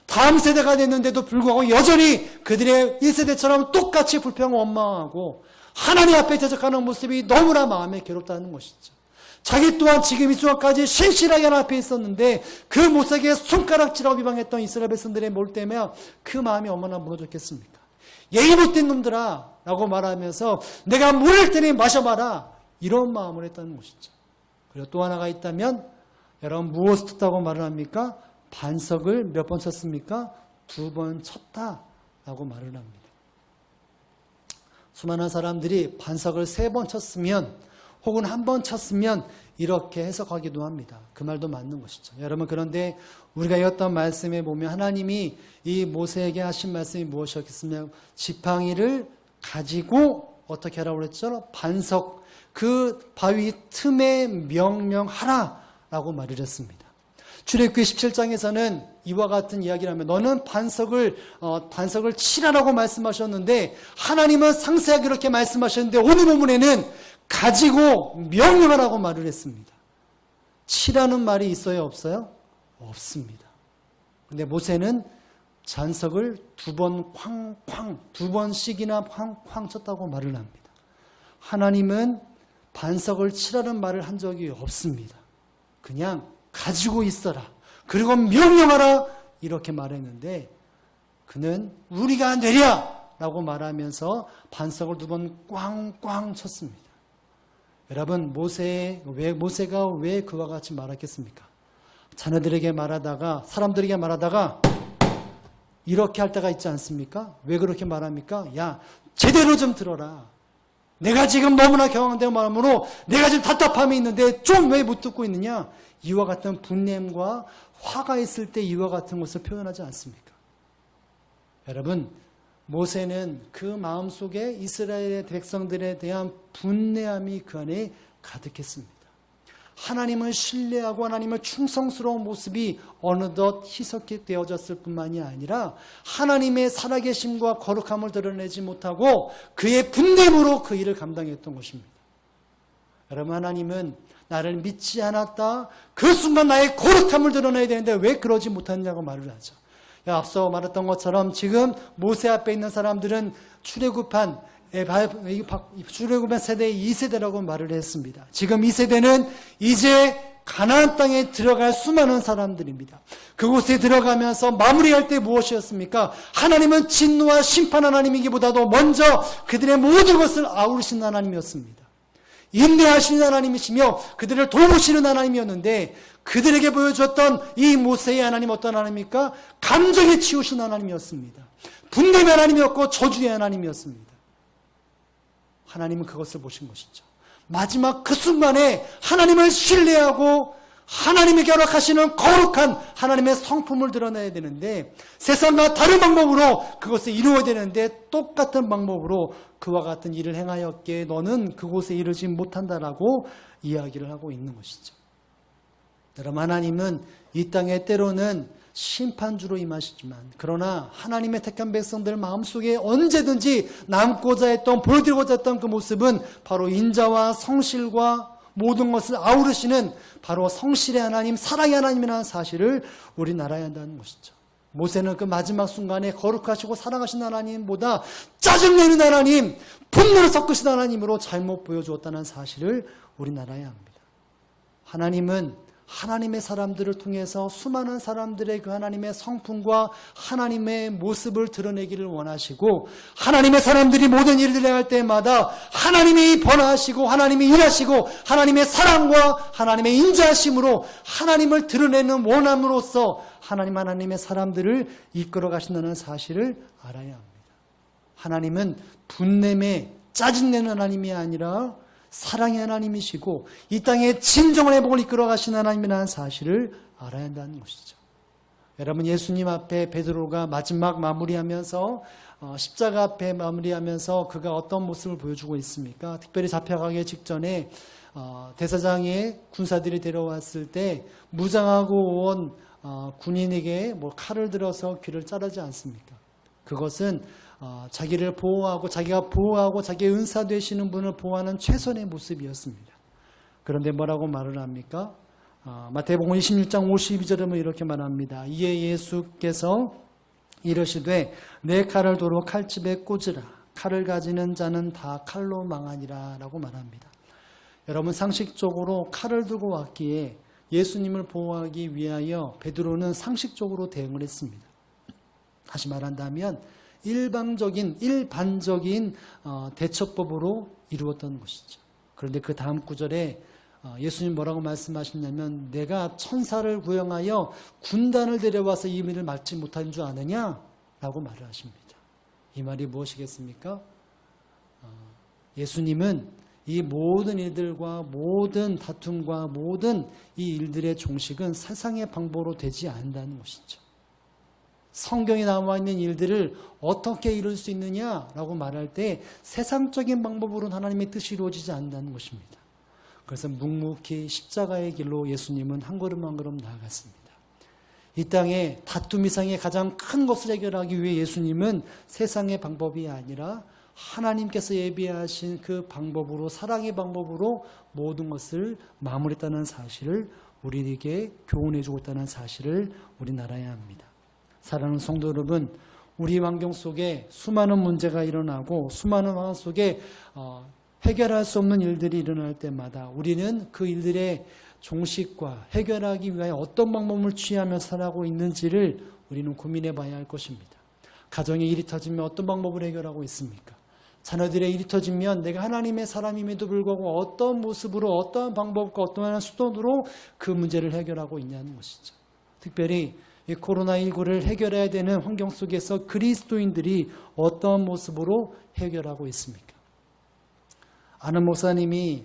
다음 세대가 됐는데도 불구하고 여전히 그들의 1세대처럼 똑같이 불평하고 원망하고 하나님 앞에 대적하는 모습이 너무나 마음에 괴롭다는 것이죠. 자기 또한 지금 이 순간까지 신실하게 하나님 앞에 있었는데 그 모습에 손가락질하고 비방했던 이스라엘 백성들의 뭘 때문에 그 마음이 얼마나 무너졌겠습니까? 예의 못된 놈들아 라고 말하면서 내가 물을 테니 마셔봐라 이런 마음을 했다는 것이죠. 그리고 또 하나가 있다면 여러분 무엇을 쳤다고 말을 합니까? 반석을 몇 번 쳤습니까? 2번 쳤다라고 말을 합니다. 수많은 사람들이 반석을 3번 쳤으면 혹은 1번 쳤으면 이렇게 해석하기도 합니다. 그 말도 맞는 것이죠. 여러분, 그런데 우리가 읽었던 말씀에 보면 하나님이 이 모세에게 하신 말씀이 무엇이었겠습니까? 지팡이를 가지고 어떻게 하라고 그랬죠? 반석, 그 바위 틈에 명령하라라고 말을 했습니다. 출애굽기 17장에서는 이와 같은 이야기를 하면 너는 반석을 치라라고 말씀하셨는데 하나님은 상세하게 이렇게 말씀하셨는데 오늘 본문에는 가지고 명령하라고 말을 했습니다. 치라는 말이 있어요, 없어요? 없습니다. 그런데 모세는 반석을 2번 쾅쾅, 2번씩이나 쾅쾅 쳤다고 말을 합니다. 하나님은 반석을 치라는 말을 한 적이 없습니다. 그냥 가지고 있어라. 그리고 명령하라. 이렇게 말했는데 그는 우리가 내랴! 라고 말하면서 반석을 2번 꽝꽝 쳤습니다. 여러분, 모세가 왜 그와 같이 말했겠습니까? 자녀들에게 말하다가, 사람들에게 말하다가 이렇게 할 때가 있지 않습니까? 왜 그렇게 말합니까? 야, 제대로 좀 들어라. 내가 지금 너무나 경황된 마음으로 내가 지금 답답함이 있는데 좀 왜 못 듣고 있느냐? 이와 같은 분냄과 화가 있을 때 이와 같은 것을 표현하지 않습니까? 여러분, 모세는 그 마음속에 이스라엘의 백성들에 대한 분내함이 그 안에 가득했습니다. 하나님을 신뢰하고 하나님을 충성스러운 모습이 어느덧 희석되어졌을 뿐만이 아니라 하나님의 살아계심과 거룩함을 드러내지 못하고 그의 분냄으로 그 일을 감당했던 것입니다. 여러분, 하나님은 나를 믿지 않았다. 그 순간 나의 거룩함을 드러내야 되는데 왜 그러지 못했냐고 말을 하죠. 앞서 말했던 것처럼 지금 모세 앞에 있는 사람들은 출애굽한 세대의 2세대라고 말을 했습니다. 지금 이 세대는 이제 가나안 땅에 들어갈 수많은 사람들입니다. 그곳에 들어가면서 마무리할 때 무엇이었습니까? 하나님은 진노와 심판 하나님이기보다도 먼저 그들의 모든 것을 아우르신 하나님이었습니다. 인내하시는 하나님이시며 그들을 도우시는 하나님이었는데, 그들에게 보여줬던 이 모세의 하나님 어떤 하나님입니까? 감정에 치우신 하나님이었습니다. 분노의 하나님이었고 저주의 하나님이었습니다. 하나님은 그것을 보신 것이죠. 마지막 그 순간에 하나님을 신뢰하고 하나님에게 허락하시는 거룩한 하나님의 성품을 드러내야 되는데, 세상과 다른 방법으로 그것을 이루어야 되는데 똑같은 방법으로 그와 같은 일을 행하였기에 너는 그곳에 이르지 못한다라고 이야기를 하고 있는 것이죠. 여러분, 하나님은 이 땅에 때로는 심판주로 임하시지만, 그러나 하나님의 택한 백성들 마음속에 언제든지 남고자 했던, 보여드리고자 했던 그 모습은 바로 인자와 성실과 모든 것을 아우르시는 바로 성실의 하나님, 사랑의 하나님이라는 사실을 우리는 알아야 한다는 것이죠. 모세는 그 마지막 순간에 거룩하시고 사랑하신 하나님보다 짜증내는 하나님, 분노를 섞으신 하나님으로 잘못 보여주었다는 사실을 우리는 알아야 합니다. 하나님은 하나님의 사람들을 통해서 수많은 사람들의 그 하나님의 성품과 하나님의 모습을 드러내기를 원하시고, 하나님의 사람들이 모든 일들을 할 때마다 하나님이 번화하시고 하나님이 일하시고 하나님의 사랑과 하나님의 인자하심으로 하나님을 드러내는 원함으로써 하나님의 사람들을 이끌어 가신다는 사실을 알아야 합니다. 하나님은 분냄에 짜증내는 하나님이 아니라 사랑의 하나님이시고 이 땅에 진정한 회복을 이끌어 가시는 하나님이라는 사실을 알아야 한다는 것이죠. 여러분, 예수님 앞에 베드로가 마지막 마무리하면서 십자가 앞에 마무리하면서 그가 어떤 모습을 보여주고 있습니까? 특별히 잡혀가기 직전에 대사장의 군사들이 데려왔을 때 무장하고 온 군인에게 칼을 들어서 귀를 자르지 않습니까? 그것은 자기를 보호하고 자기가 보호하고 자기의 은사 되시는 분을 보호하는 최선의 모습이었습니다. 그런데 뭐라고 말을 합니까? 마태복음 26장 52절에 이렇게 말합니다. 이에 예수께서 이르시되 내 칼을 도로 칼집에 꽂으라. 칼을 가지는 자는 다 칼로 망하니라 라고 말합니다. 여러분, 상식적으로 칼을 들고 왔기에 예수님을 보호하기 위하여 베드로는 상식적으로 대응을 했습니다. 다시 말한다면 일반적인 대처법으로 이루었던 것이죠. 그런데 그 다음 구절에 예수님 뭐라고 말씀하시냐면, 내가 천사를 구형하여 군단을 데려와서 이 일을 막지 못한 줄 아느냐? 라고 말을 하십니다. 이 말이 무엇이겠습니까? 예수님은 이 모든 일들과 모든 다툼과 모든 이 일들의 종식은 세상의 방법으로 되지 않는다는 것이죠. 성경에 나와 있는 일들을 어떻게 이룰 수 있느냐라고 말할 때 세상적인 방법으로는 하나님의 뜻이 이루어지지 않는다는 것입니다. 그래서 묵묵히 십자가의 길로 예수님은 한 걸음 한 걸음 나아갔습니다. 이 땅에 다툼 이상의 가장 큰 것을 해결하기 위해 예수님은 세상의 방법이 아니라 하나님께서 예비하신 그 방법으로, 사랑의 방법으로 모든 것을 마무리했다는 사실을 우리에게 교훈해 주고 있다는 사실을 우리는 알아야 합니다. 사랑하는 성도 여러분, 우리 환경 속에 수많은 문제가 일어나고 수많은 상황 속에 해결할 수 없는 일들이 일어날 때마다 우리는 그 일들의 종식과 해결하기 위하여 어떤 방법을 취하며 살아가고 있는지를 우리는 고민해 봐야 할 것입니다. 가정에 일이 터지면 어떤 방법을 해결하고 있습니까? 자녀들의 일이 터지면 내가 하나님의 사람임에도 불구하고 어떤 모습으로, 어떠한 방법과 어떠한 수단으로 그 문제를 해결하고 있냐는 것이죠. 특별히 이 코로나19를 해결해야 되는 환경 속에서 그리스도인들이 어떤 모습으로 해결하고 있습니까? 아는 목사님이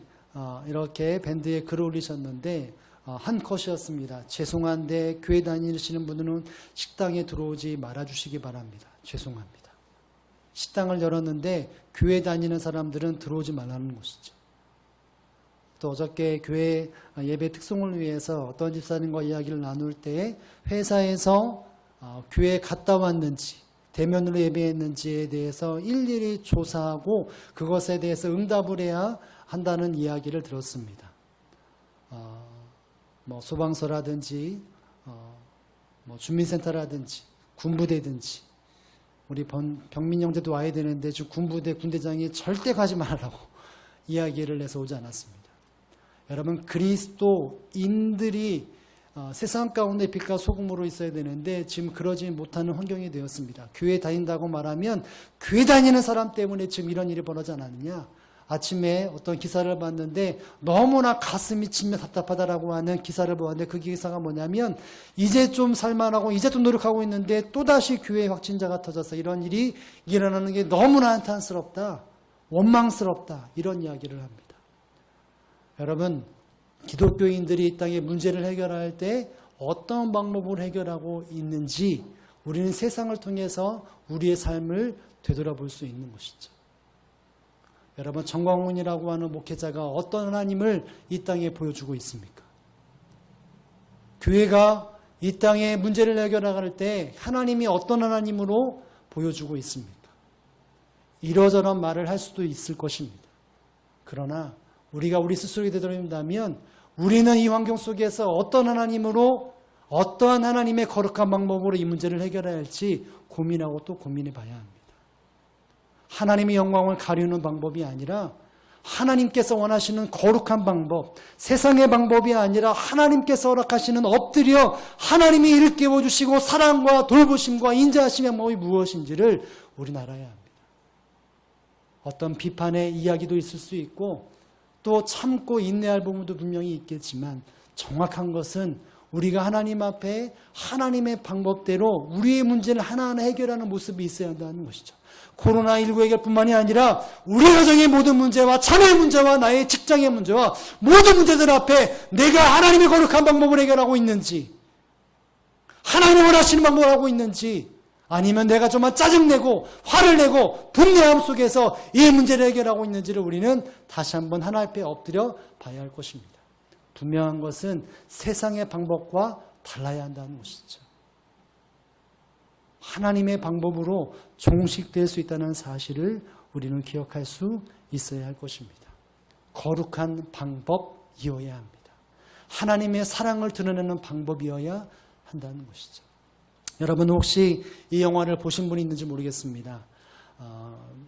이렇게 밴드에 글을 올리셨는데 한 컷이었습니다. 죄송한데 교회 다니시는 분들은 식당에 들어오지 말아주시기 바랍니다. 죄송합니다. 식당을 열었는데 교회 다니는 사람들은 들어오지 말라는 것이죠. 또 어저께 교회 예배 특송을 위해서 어떤 집사님과 이야기를 나눌 때 회사에서 교회에 갔다 왔는지 대면으로 예배했는지에 대해서 일일이 조사하고 그것에 대해서 응답을 해야 한다는 이야기를 들었습니다. 소방서라든지 주민센터라든지 군부대든지 우리 병민 형제도 와야 되는데 군부대 군대장이 절대 가지 말라고 이야기를 해서 오지 않았습니다. 여러분, 그리스도인들이 세상 가운데 빛과 소금으로 있어야 되는데 지금 그러지 못하는 환경이 되었습니다. 교회 다닌다고 말하면 교회 다니는 사람 때문에 지금 이런 일이 벌어지지 않았느냐. 아침에 어떤 기사를 봤는데 너무나 가슴이 치며 답답하다라고 하는 기사를 보았는데 그 기사가 뭐냐면 이제 좀 살만하고 이제 좀 노력하고 있는데 또다시 교회 확진자가 터져서 이런 일이 일어나는 게 너무나 한탄스럽다. 원망스럽다. 이런 이야기를 합니다. 여러분, 기독교인들이 이 땅의 문제를 해결할 때 어떤 방법으로 해결하고 있는지 우리는 세상을 통해서 우리의 삶을 되돌아볼 수 있는 것이죠. 여러분, 정광훈이라고 하는 목회자가 어떤 하나님을 이 땅에 보여주고 있습니까? 교회가 이 땅의 문제를 해결할 때 하나님이 어떤 하나님으로 보여주고 있습니까? 이러저런 말을 할 수도 있을 것입니다. 그러나 우리가 우리 스스로에 되돌아본다면 우리는 이 환경 속에서 어떤 하나님으로, 어떠한 하나님의 거룩한 방법으로 이 문제를 해결해야 할지 고민하고 또 고민해 봐야 합니다. 하나님의 영광을 가리는 방법이 아니라 하나님께서 원하시는 거룩한 방법, 세상의 방법이 아니라 하나님께서 허락하시는 엎드려 하나님이 이를 깨워주시고 사랑과 돌보심과 인자하심의 방법이 무엇인지를 우리는 알아야 합니다. 어떤 비판의 이야기도 있을 수 있고 또 참고 인내할 부분도 분명히 있겠지만 정확한 것은 우리가 하나님 앞에 하나님의 방법대로 우리의 문제를 하나하나 해결하는 모습이 있어야 한다는 것이죠. 코로나19 해결뿐만이 아니라 우리 가정의 모든 문제와 자녀의 문제와 나의 직장의 문제와 모든 문제들 앞에 내가 하나님의 거룩한 방법을 해결하고 있는지, 하나님이 원하시는 방법을 하고 있는지, 아니면 내가 좀만 짜증내고 화를 내고 분노함 속에서 이 문제를 해결하고 있는지를 우리는 다시 한번 하나님 앞에 엎드려 봐야 할 것입니다. 분명한 것은 세상의 방법과 달라야 한다는 것이죠. 하나님의 방법으로 종식될 수 있다는 사실을 우리는 기억할 수 있어야 할 것입니다. 거룩한 방법이어야 합니다. 하나님의 사랑을 드러내는 방법이어야 한다는 것이죠. 여러분, 혹시 이 영화를 보신 분이 있는지 모르겠습니다.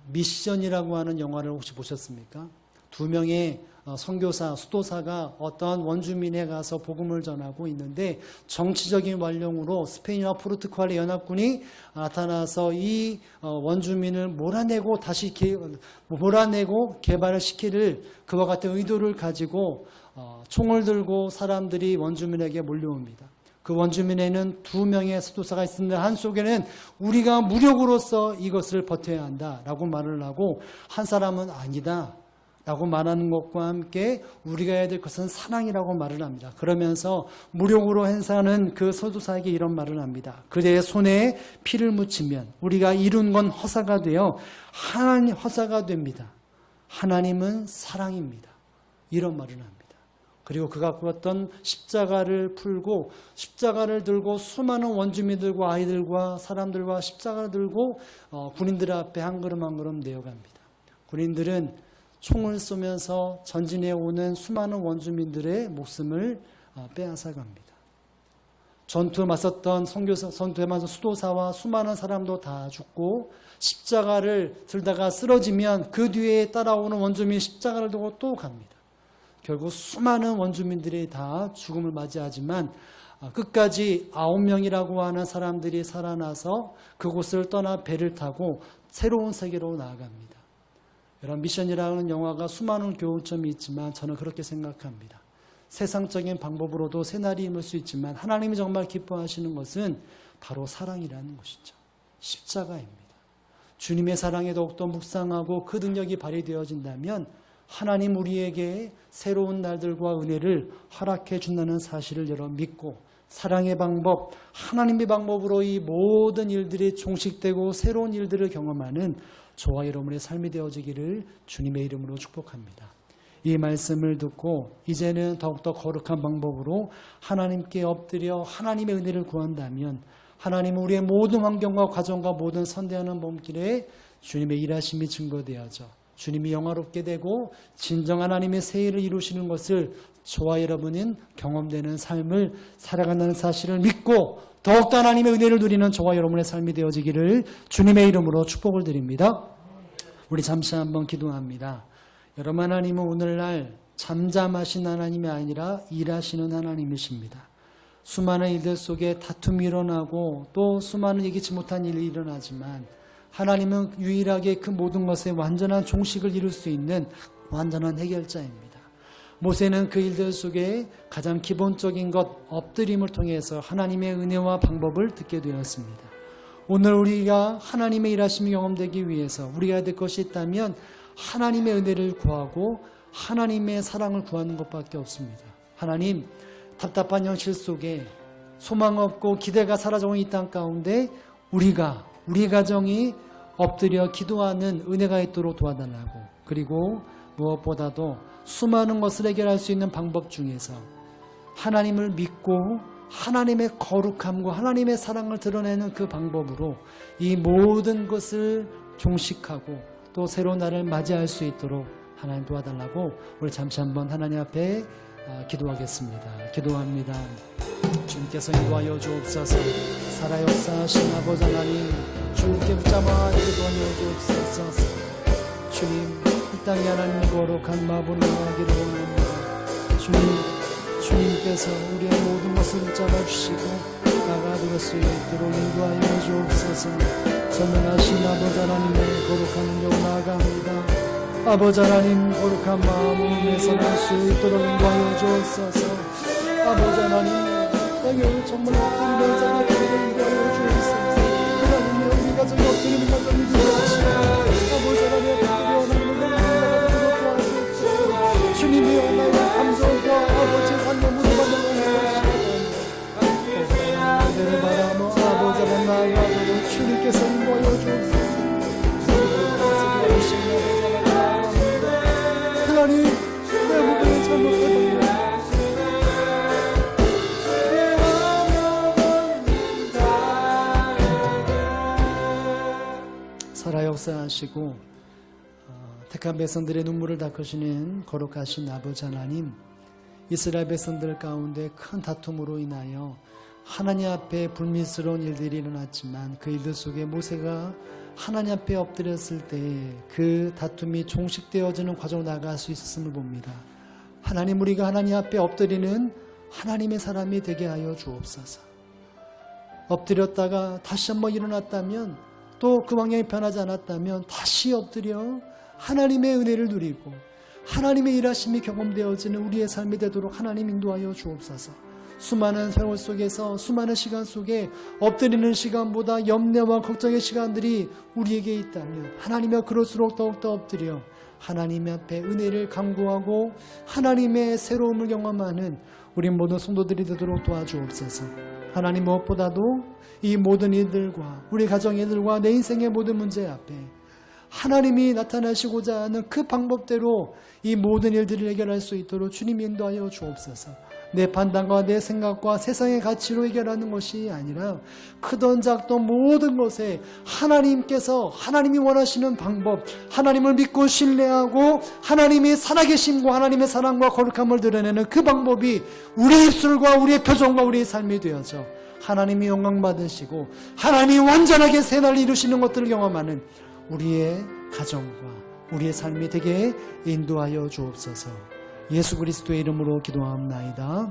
미션이라고 하는 영화를 혹시 보셨습니까? 두 명의 선교사, 수도사가 어떤 원주민에 가서 복음을 전하고 있는데 정치적인 완령으로 스페인과 포르투갈의 연합군이 나타나서 이 원주민을 몰아내고 개발을 시키를 그와 같은 의도를 가지고 총을 들고 사람들이 원주민에게 몰려옵니다. 그 원주민에는 두 명의 수도사가 있었는데 한쪽에는 우리가 무력으로서 이것을 버텨야 한다라고 말을 하고 한 사람은 아니다 라고 말하는 것과 함께 우리가 해야 될 것은 사랑이라고 말을 합니다. 그러면서 무력으로 행사하는 그 서도사에게 이런 말을 합니다. 그대의 손에 피를 묻히면 우리가 이룬 건 허사가 되어 하나님 허사가 됩니다. 하나님은 사랑입니다. 이런 말을 합니다. 그리고 그가 그었던 십자가를 풀고 십자가를 들고 수많은 원주민들과 아이들과 사람들과 십자가를 들고 군인들 앞에 한 걸음 한 걸음 내어갑니다. 군인들은 총을 쏘면서 전진해 오는 수많은 원주민들의 목숨을 빼앗아갑니다. 전투에 맞섰던 전투에 맞선 수도사와 수많은 사람도 다 죽고 십자가를 들다가 쓰러지면 그 뒤에 따라오는 원주민 십자가를 두고 또 갑니다. 결국 수많은 원주민들이 다 죽음을 맞이하지만 끝까지 9명이라고 하는 사람들이 살아나서 그곳을 떠나 배를 타고 새로운 세계로 나아갑니다. 여러분, 미션이라는 영화가 수많은 교훈점이 있지만 저는 그렇게 생각합니다. 세상적인 방법으로도 새날이 임을 수 있지만 하나님이 정말 기뻐하시는 것은 바로 사랑이라는 것이죠. 십자가입니다. 주님의 사랑에 더욱더 묵상하고 그 능력이 발휘되어진다면 하나님 우리에게 새로운 날들과 은혜를 허락해 준다는 사실을 여러분 믿고 사랑의 방법, 하나님의 방법으로 이 모든 일들이 종식되고 새로운 일들을 경험하는 저와 여러분의 삶이 되어지기를 주님의 이름으로 축복합니다. 이 말씀을 듣고 이제는 더욱더 거룩한 방법으로 하나님께 엎드려 하나님의 은혜를 구한다면 하나님은 우리의 모든 환경과 과정과 모든 선대하는 몸길에 주님의 일하심이 증거되어져 주님이 영화롭게 되고 진정 하나님의 새 일을 이루시는 것을 저와 여러분은 경험되는 삶을 살아간다는 사실을 믿고 더욱더 하나님의 은혜를 누리는 저와 여러분의 삶이 되어지기를 주님의 이름으로 축복을 드립니다. 우리 잠시 한번 기도합니다. 여러분, 하나님은 오늘날 잠잠하신 하나님이 아니라 일하시는 하나님이십니다. 수많은 일들 속에 다툼이 일어나고 또 수많은 예기치 못한 일이 일어나지만 하나님은 유일하게 그 모든 것에 완전한 종식을 이룰 수 있는 완전한 해결자입니다. 모세는 그 일들 속에 가장 기본적인 것, 엎드림을 통해서 하나님의 은혜와 방법을 듣게 되었습니다. 오늘 우리가 하나님의 일하심이 경험되기 위해서 우리가 해야 될 것이 있다면 하나님의 은혜를 구하고 하나님의 사랑을 구하는 것밖에 없습니다. 하나님, 답답한 현실 속에 소망 없고 기대가 사라져온 이 땅 가운데 우리 가정이 엎드려 기도하는 은혜가 있도록 도와달라고, 그리고 무엇보다도 수많은 것을 해결할 수 있는 방법 중에서 하나님을 믿고 하나님의 거룩함과 하나님의 사랑을 드러내는 그 방법으로 이 모든 것을 종식하고 또 새로운 날을 맞이할 수 있도록 하나님 도와달라고 우리 잠시 한번 하나님 앞에 기도하겠습니다. 기도합니다. 주님께서 인도하여 주옵소서. 살아 역사하신 아버지 하나님, 주님께 붙잡아 기도하여 주옵소서. 주님, 이 땅에 하나님의 거룩한 마음으로 나아가기를 원합니다. 주님께서 우리의 모든 것을 붙잡아 주시고 나아가드릴 수 있도록 인도하여 주옵소서. 전능하신 아버지 하나님의 거룩한 은혜로 나아갑니다. 아버지 하나님, 거룩한 마음으로 내선할 수 있도록 인도하여 주옵소서. 아버지 하나님, 땅에 정말 엎드리는 자들에게 인도하여 주옵소서. 하나님의 우리 가정이 엎드리는 가정이 되어주시고 아버지 하나님 엎드려 하나님을 나아가도록 도와주옵소서. 주님이 나의 감정과 아버지 관념으로 만들어주옵소서. 은혜를 바라며 아버지 하나님 나아가도록 주님께서 인도하여 주옵소서. 하나님, 내 부분을 잘못했습니다. 살아 역사하시고 택한 백성들의 눈물을 닦으시는 거룩하신 아버지 하나님, 이스라엘 백성들 가운데 큰 다툼으로 인하여 하나님 앞에 불미스러운 일들이 일어났지만 그 일들 속에 모세가 하나님 앞에 엎드렸을 때 그 다툼이 종식되어지는 과정으로 나아갈 수 있었음을 봅니다. 하나님, 우리가 하나님 앞에 엎드리는 하나님의 사람이 되게 하여 주옵소서. 엎드렸다가 다시 한번 일어났다면, 또 그 방향이 변하지 않았다면 다시 엎드려 하나님의 은혜를 누리고 하나님의 일하심이 경험되어지는 우리의 삶이 되도록 하나님 인도하여 주옵소서. 수많은 세월 속에서, 수많은 시간 속에 엎드리는 시간보다 염려와 걱정의 시간들이 우리에게 있다면 하나님여, 그럴수록 더욱더 엎드려 하나님 앞에 은혜를 간구하고 하나님의 새로움을 경험하는 우리 모든 성도들이 되도록 도와주옵소서. 하나님, 무엇보다도 이 모든 일들과 우리 가정의 일들과 내 인생의 모든 문제 앞에 하나님이 나타나시고자 하는 그 방법대로 이 모든 일들을 해결할 수 있도록 주님이 인도하여 주옵소서. 내 판단과 내 생각과 세상의 가치로 해결하는 것이 아니라 크던 작던 모든 것에 하나님께서, 하나님이 원하시는 방법, 하나님을 믿고 신뢰하고 하나님이 살아계심과 하나님의 사랑과 거룩함을 드러내는 그 방법이 우리의 입술과 우리의 표정과 우리의 삶이 되어져 하나님이 영광 받으시고 하나님이 완전하게 새날 이루시는 것들을 경험하는 우리의 가정과 우리의 삶이 되게 인도하여 주옵소서. 예수 그리스도의 이름으로 기도합나이다.